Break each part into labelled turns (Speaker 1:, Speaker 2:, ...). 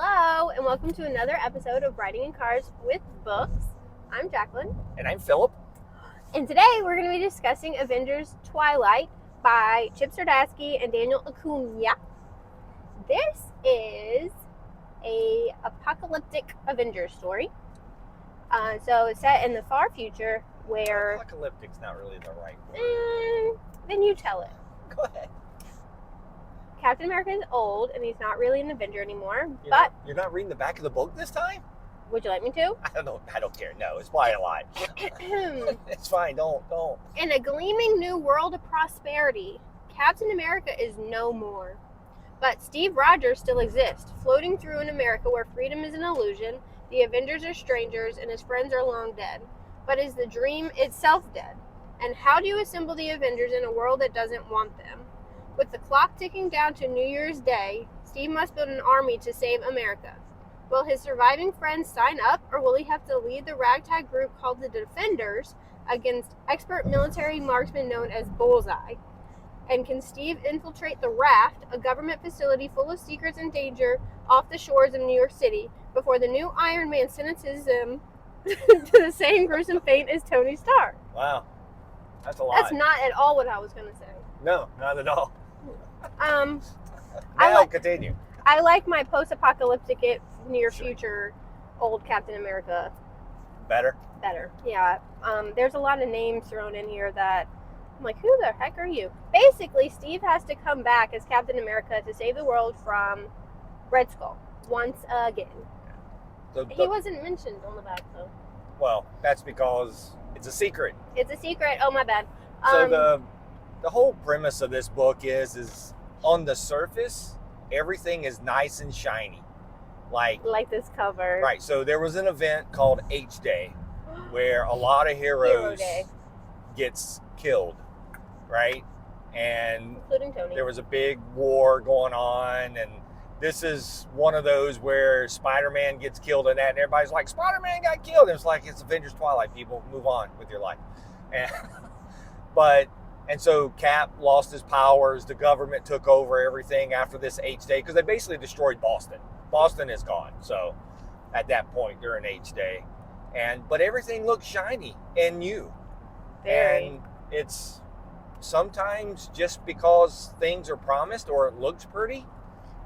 Speaker 1: Hello, and welcome to another episode of Writing in Cars with Books. I'm Jaclyn.
Speaker 2: And I'm Phillip.
Speaker 1: And today we're going to be discussing Avengers Twilight by Chip Zdarsky and Daniel Acuna. This is a apocalyptic Avengers story. So it's set in the far future where...
Speaker 2: Apocalyptic's not really the right word.
Speaker 1: Then you tell it.
Speaker 2: Go ahead.
Speaker 1: Captain America is old, and he's not really an Avenger anymore,
Speaker 2: You're not reading the back of the book this time?
Speaker 1: Would you like me to?
Speaker 2: I don't care. No, it's probably a lie. It's fine. Don't.
Speaker 1: In a gleaming new world of prosperity, Captain America is no more. But Steve Rogers still exists, floating through an America where freedom is an illusion, the Avengers are strangers, and his friends are long dead. But is the dream itself dead? And how do you assemble the Avengers in a world that doesn't want them? With the clock ticking down to New Year's Day, Steve must build an army to save America. Will his surviving friends sign up, or will he have to lead the ragtag group called the Defenders against expert military marksmen known as Bullseye? And can Steve infiltrate the Raft, a government facility full of secrets and danger off the shores of New York City, before the new Iron Man sentences him to the same gruesome fate as Tony Stark?
Speaker 2: Wow. That's a lot.
Speaker 1: That's not at all what I was going to say.
Speaker 2: No, not at all. Continue.
Speaker 1: I like my post-apocalyptic near future old Captain America
Speaker 2: Better.
Speaker 1: Yeah. There's a lot of names thrown in here that I'm like, who the heck are you? Basically, Steve has to come back as Captain America to save the world from Red Skull once again. He wasn't mentioned on the back though.
Speaker 2: Well, that's because it's a secret.
Speaker 1: It's a secret. Oh, my bad.
Speaker 2: So the whole premise of this book is on the surface, everything is nice and shiny. Like
Speaker 1: this cover.
Speaker 2: Right. So there was an event called H-Day where a lot of heroes gets killed, right? And
Speaker 1: including Tony.
Speaker 2: There was a big war going on, and this is one of those where Spider-Man gets killed in that, and everybody's like, Spider-Man got killed. And it's like, it's Avengers Twilight, people. Move on with your life. And so Cap lost his powers. The government took over everything after this H-Day because they basically destroyed Boston. Boston is gone. So at that point, during H-Day. But everything looks shiny and new.
Speaker 1: Very.
Speaker 2: And it's sometimes just because things are promised or it looks pretty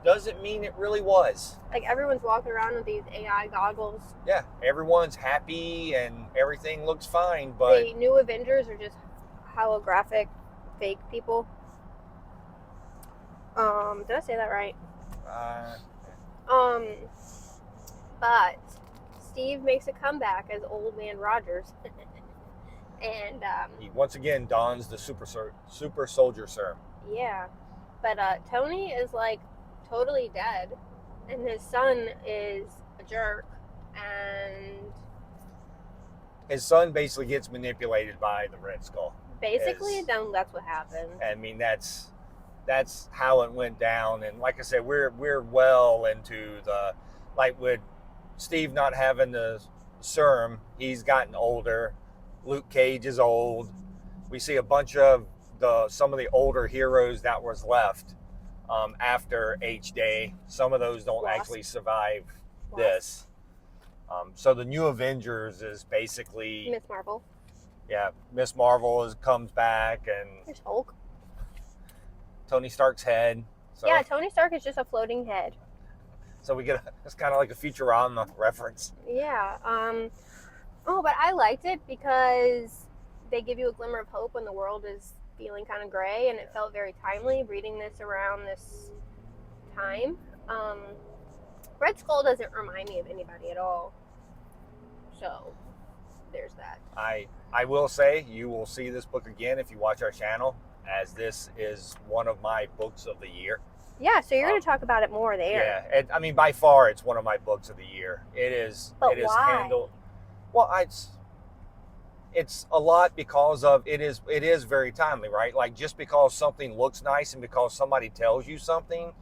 Speaker 2: doesn't mean it really was.
Speaker 1: Like everyone's walking around with these AI goggles.
Speaker 2: Yeah, everyone's happy and everything looks fine, but
Speaker 1: the new Avengers are just holographic fake people. Did I say that right? But Steve makes a comeback as Old Man Rogers. And
Speaker 2: he once again dons the super soldier serum.
Speaker 1: Yeah. But Tony is like totally dead, and his son is a jerk, and
Speaker 2: his son basically gets manipulated by the Red Skull.
Speaker 1: Basically, then that's what happened.
Speaker 2: I mean, that's how it went down. And like I said, we're well into with Steve not having the serum, he's gotten older. Luke Cage is old. We see a bunch of some of the older heroes that was left after H-Day. Some of those don't actually survive this. So the new Avengers is basically
Speaker 1: Miss Marvel.
Speaker 2: Yeah, Miss Marvel comes back, and
Speaker 1: there's Hulk.
Speaker 2: Tony Stark's head. So,
Speaker 1: yeah, Tony Stark is just a floating head.
Speaker 2: So we get it's kind of like a Futurama reference.
Speaker 1: Yeah. But I liked it because they give you a glimmer of hope when the world is feeling kind of gray, and it felt very timely reading this around this time. Red Skull doesn't remind me of anybody at all. So there's that.
Speaker 2: I will say you will see this book again if you watch our channel, as this is one of my books of the year.
Speaker 1: Yeah, so you're going to talk about it more there.
Speaker 2: Yeah, I mean, by far, it's one of my books of the year. It is.
Speaker 1: But
Speaker 2: it is
Speaker 1: why?
Speaker 2: Handled. Well, it's a lot because of it is very timely, right? Like, just because something looks nice and because somebody tells you something,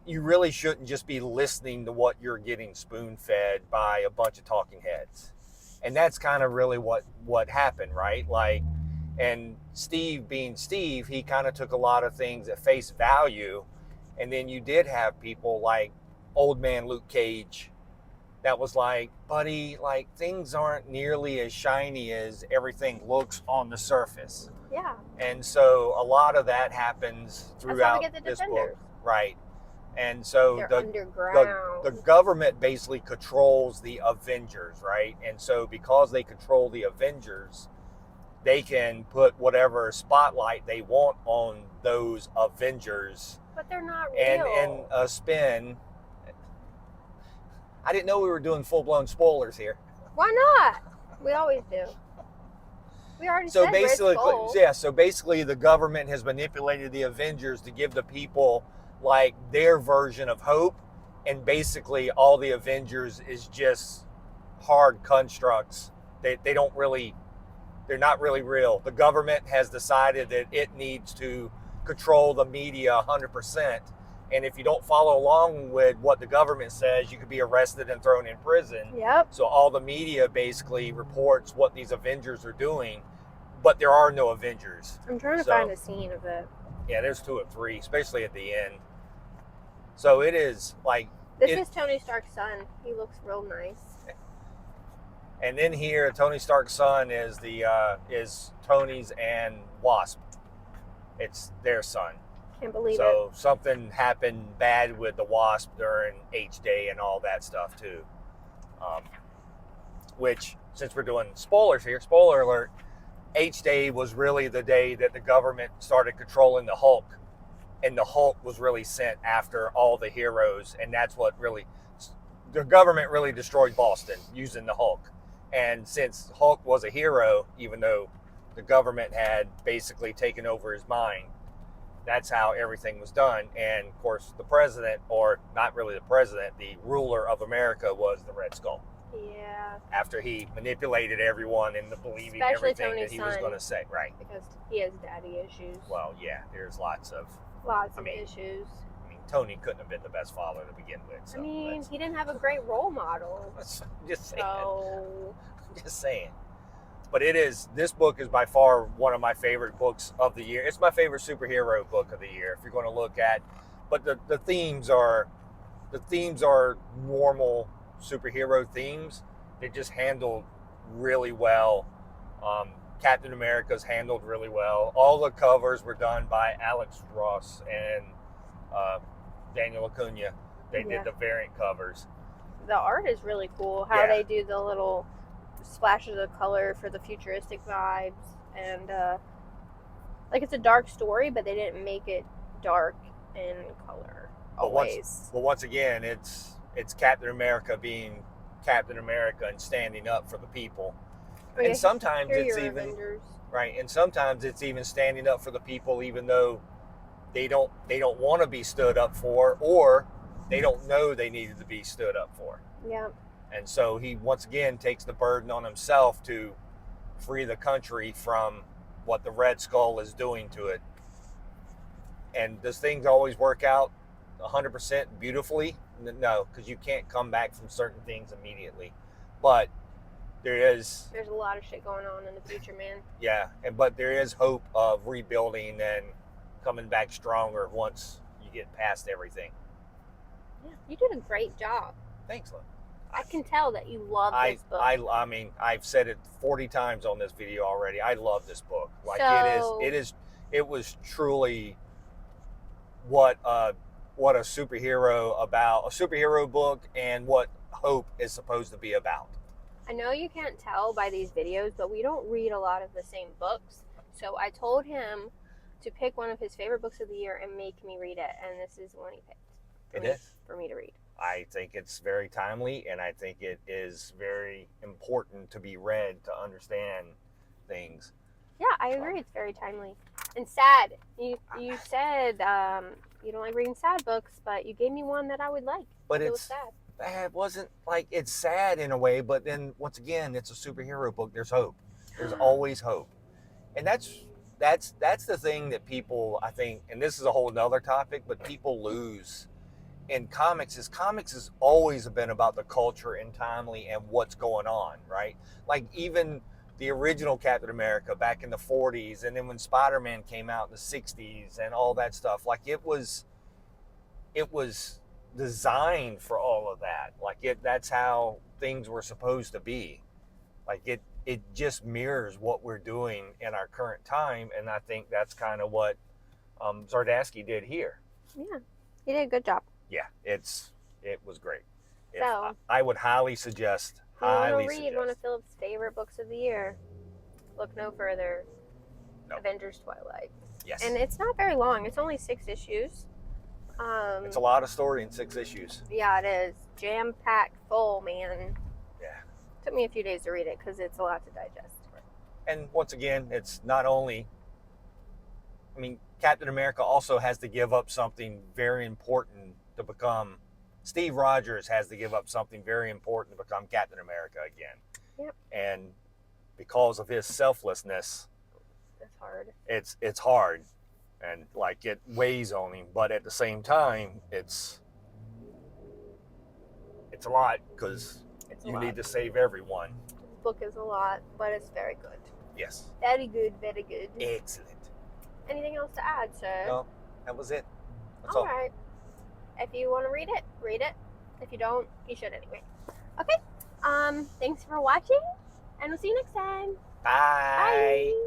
Speaker 2: you really shouldn't just be listening to what you're getting spoon-fed by a bunch of talking heads. And that's kind of really what happened, right? Like, and Steve being Steve, he kind of took a lot of things at face value. And then you did have people like old man Luke Cage that was like, buddy, like things aren't nearly as shiny as everything looks on the surface.
Speaker 1: Yeah.
Speaker 2: And so a lot of that happens
Speaker 1: That's how we
Speaker 2: throughout
Speaker 1: get the
Speaker 2: this
Speaker 1: Defenders.
Speaker 2: book. Right. And so
Speaker 1: They're
Speaker 2: the
Speaker 1: underground.
Speaker 2: government basically controls the Avengers, right? And so because they control the Avengers, they can put whatever spotlight they want on those Avengers.
Speaker 1: But they're not
Speaker 2: And
Speaker 1: real.
Speaker 2: in a spin, I didn't know we were doing full-blown spoilers here.
Speaker 1: Why not? We always do. We already
Speaker 2: So
Speaker 1: said Red
Speaker 2: basically,
Speaker 1: Skull.
Speaker 2: yeah. So basically, the government has manipulated the Avengers to give the people like their version of hope, and basically, all the Avengers is just hard constructs. They don't really, they're not really real. The government has decided that it needs to control the media 100%, and if you don't follow along with what the government says, you could be arrested and thrown in prison.
Speaker 1: Yep.
Speaker 2: So all the media basically reports what these Avengers are doing, but there are no Avengers.
Speaker 1: I'm trying to find a scene of it.
Speaker 2: Yeah, there's 2 or 3, especially at the end. So it is like...
Speaker 1: This is Tony Stark's son. He looks real nice.
Speaker 2: And then here, Tony Stark's son is is Tony's and Wasp. It's their son.
Speaker 1: Can't believe it.
Speaker 2: So something happened bad with the Wasp during H-Day and all that stuff too. Which, since we're doing spoilers here, spoiler alert, H-Day was really the day that the government started controlling the Hulk. And the Hulk was really sent after all the heroes. And that's what really, the government really destroyed Boston using the Hulk. And since Hulk was a hero, even though the government had basically taken over his mind, that's how everything was done. And of course, the president, or not really the president, the ruler of America was the Red Skull.
Speaker 1: Yeah.
Speaker 2: After he manipulated everyone into believing
Speaker 1: Especially
Speaker 2: everything
Speaker 1: Tony's
Speaker 2: that he was
Speaker 1: son.
Speaker 2: going to say. Right.
Speaker 1: Because he has daddy issues.
Speaker 2: Well, yeah, there's lots of
Speaker 1: Issues.
Speaker 2: I mean, Tony couldn't have been the best father to begin with. So
Speaker 1: I mean, he didn't have a great role model.
Speaker 2: just saying.
Speaker 1: So,
Speaker 2: Just saying. But this book is by far one of my favorite books of the year. It's my favorite superhero book of the year, if you're going to look at. But the themes are normal superhero themes. They're just handled really well. Captain America's handled really well. All the covers were done by Alex Ross and Daniel Acuna. They did the variant covers.
Speaker 1: The art is really cool. How they do the little splashes of color for the futuristic vibes. And, like, it's a dark story, but they didn't make it dark in color always.
Speaker 2: But once again, it's Captain America being Captain America and standing up for the people. And sometimes it's even
Speaker 1: Avengers.
Speaker 2: right. And sometimes it's even standing up for the people, even though they don't want to be stood up for, or they don't know they needed to be stood up for.
Speaker 1: Yeah.
Speaker 2: And so he once again takes the burden on himself to free the country from what the Red Skull is doing to it. And does things always work out 100% beautifully? No, because you can't come back from certain things immediately. But there's
Speaker 1: a lot of shit going on in the future, man.
Speaker 2: Yeah, but there is hope of rebuilding and coming back stronger once you get past everything.
Speaker 1: Yeah, you did a great job.
Speaker 2: Thanks, love.
Speaker 1: I can tell that you love this book.
Speaker 2: I mean, I've said it 40 times on this video already. I love this book. Like it was truly what a superhero book and what hope is supposed to be about.
Speaker 1: I know you can't tell by these videos, but we don't read a lot of the same books. So I told him to pick one of his favorite books of the year and make me read it. And this is the one he picked for me to read.
Speaker 2: I think it's very timely, and I think it is very important to be read to understand things.
Speaker 1: Yeah, I agree. It's very timely. And sad. You said you don't like reading sad books, but you gave me one that I would like.
Speaker 2: But
Speaker 1: it was sad.
Speaker 2: It wasn't like, it's sad in a way, but then once again, it's a superhero book. There's hope. There's always hope. And that's the thing that people, I think, and this is a whole nother topic, but people lose in comics has always been about the culture and timely and what's going on, right? Like even the original Captain America back in the 40s, and then when Spider-Man came out in the 60s and all that stuff, like it was designed for all of that. Like that's how things were supposed to be. Like it just mirrors what we're doing in our current time, and I think that's kind of what Zdarsky did here.
Speaker 1: Yeah, he did a good job.
Speaker 2: Yeah, it was great.
Speaker 1: So
Speaker 2: I would highly suggest.
Speaker 1: If you want to read one of Philip's favorite books of the year, look no further.
Speaker 2: Nope.
Speaker 1: Avengers Twilight.
Speaker 2: Yes.
Speaker 1: And it's not very long. It's only 6 issues.
Speaker 2: It's a lot of story in 6 issues.
Speaker 1: Yeah, it is. Jam-packed full, man.
Speaker 2: Yeah.
Speaker 1: Took me a few days to read it because it's a lot to digest.
Speaker 2: And once again, it's not only... I mean, Captain America also has to give up something very important to become... Steve Rogers has to give up something very important to become Captain America again.
Speaker 1: Yep.
Speaker 2: And because of his selflessness...
Speaker 1: It's hard.
Speaker 2: It's hard. And, like, it weighs on him. But at the same time, it's a lot because you need to save everyone.
Speaker 1: This book is a lot, but it's very good.
Speaker 2: Yes.
Speaker 1: Very good, very good.
Speaker 2: Excellent.
Speaker 1: Anything else to add, sir?
Speaker 2: No, that was it. That's
Speaker 1: all right. If you want to read it, read it. If you don't, you should anyway. Okay. Thanks for watching, and we'll see you next time.
Speaker 2: Bye.
Speaker 1: Bye.